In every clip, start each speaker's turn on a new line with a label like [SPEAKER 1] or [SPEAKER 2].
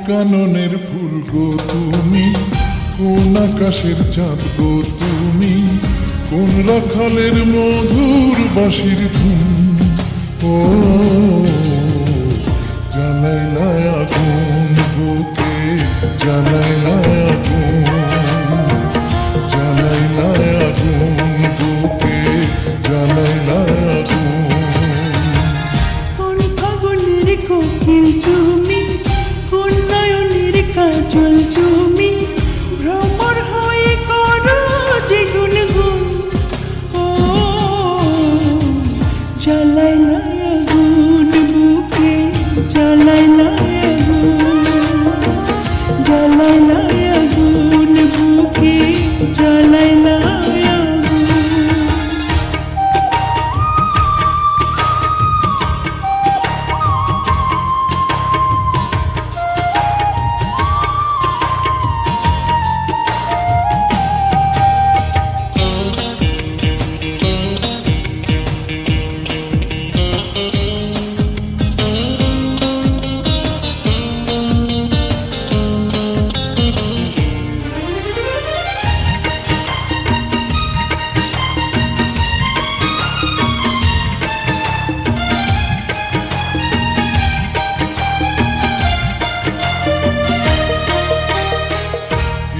[SPEAKER 1] কাননের ফুল গো তুমি, কোন আকাশের চাঁদ গো তুমি, কোন রাখালের মধুর বাঁশির ধুম। ও জ্বালাইলা আগুন বুকে, জ্বালাইলা আগুন, জ্বালাইলা আগুন বুকে, জ্বালাইলা আগুন।
[SPEAKER 2] কোন ফাগুনের কোকিল তুমি, কোন নয়নের কাজল তুমি, ভ্রমর হয়ে করো যে গুনগুন। ও জ্বালাইলা আগুন বুকে, জ্বালাইলা আগুন, জ্বালাইলা আগুন বুকে, জ্বালাইলা আগুন।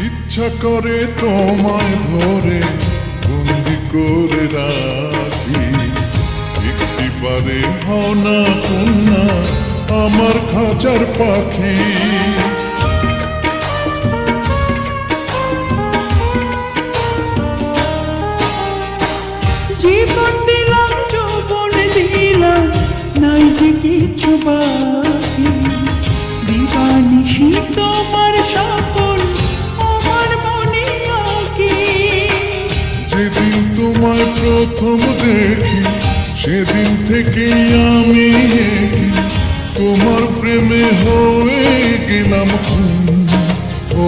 [SPEAKER 1] ইচ্ছা করে তোমায় ধরে বন্দি করে রাখি, একটি পারে হও না কন্যা আমার খাঁচার পাখি।
[SPEAKER 2] জীবন দিলাম, যৌবন দিলাম, নাই যে কিছু বাকি। দিবানিশি তোমার সকল আমার মনে আঁকি।
[SPEAKER 1] যেদিন তোমায় প্রথম দেখি সেদিন থেকেই আমি একি, তোমার প্রেমে হয়ে গেলাম খুন। ও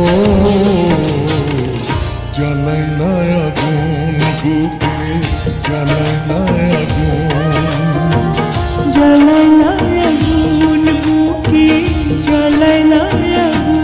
[SPEAKER 1] জ্বালাইলা আগুন বুকে, জ্বালাইলা আগুন,
[SPEAKER 2] জ্বালাইলা আগুন বুকে, জ্বালাইলা আগুন।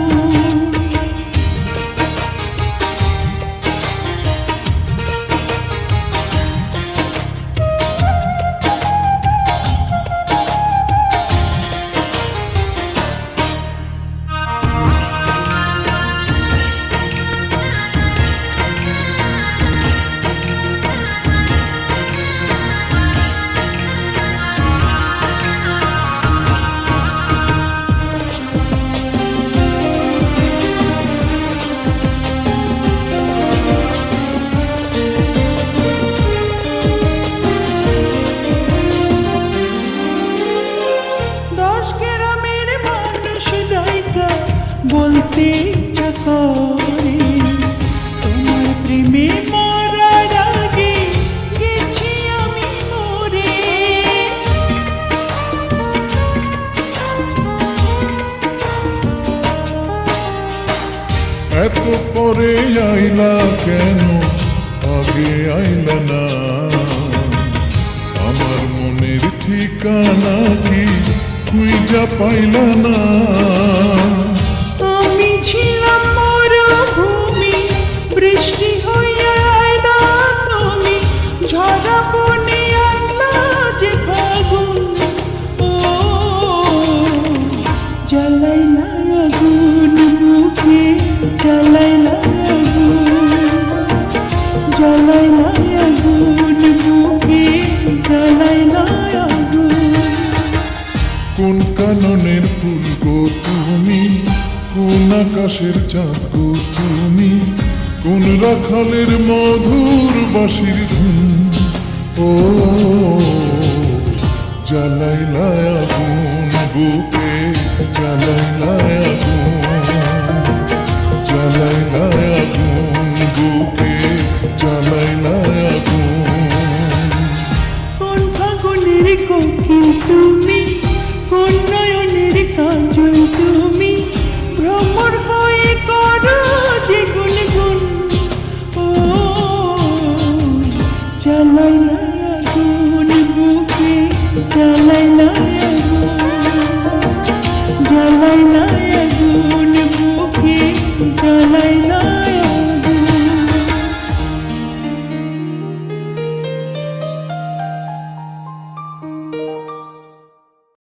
[SPEAKER 2] বলতে ইচ্ছা করে তোমার প্রেমে মরার আগে গেছি আমি মরে।
[SPEAKER 1] এত পরে আইলা কেন, আগে আইলা না? আমার মনের ঠিকানা কি খুঁজা পাইলা না?
[SPEAKER 2] আমি ছিলাম মরুভূমি, বৃষ্টি হইয়া আইলা তুমি, ঝরা বনে আনলা যে ফাগুন। ও জ্বালাইলা আগুন বুকে, জ্বালাইলা আগুন, জ্বালাইলা আগুন বুকে, জ্বালাইলা আগুন।
[SPEAKER 1] কোন কাননের ফুল গো তুমি, কোন আকাশের চাঁদ গো তুমি, কোন রাখালের মধুর বাঁশির ধুম। ও জ্বালাইলা আগুন বুকে, জ্বালাইলা আগুন, জ্বালাইলা আগুন বুকে, জ্বালাইলা আগুন।
[SPEAKER 2] কোন ফাগুনের কোকিল তুমি,